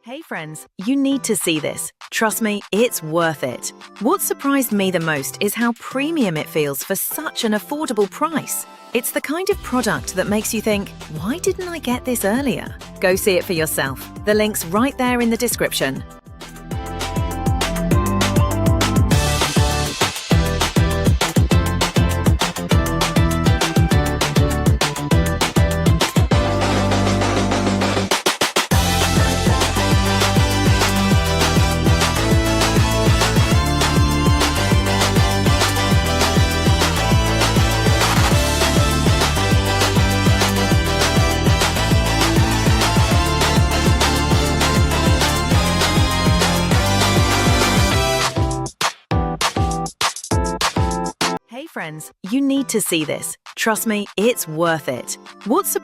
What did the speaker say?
Hey friends, you need to see this. Trust me, it's worth it. What surprised me the most is how premium it feels for such an affordable price. It's the kind of product that makes you think, why didn't I get this earlier? Go see it for yourself. The link's right there in the description. Hey friends, you need to see this. Trust me, it's worth it. What surprised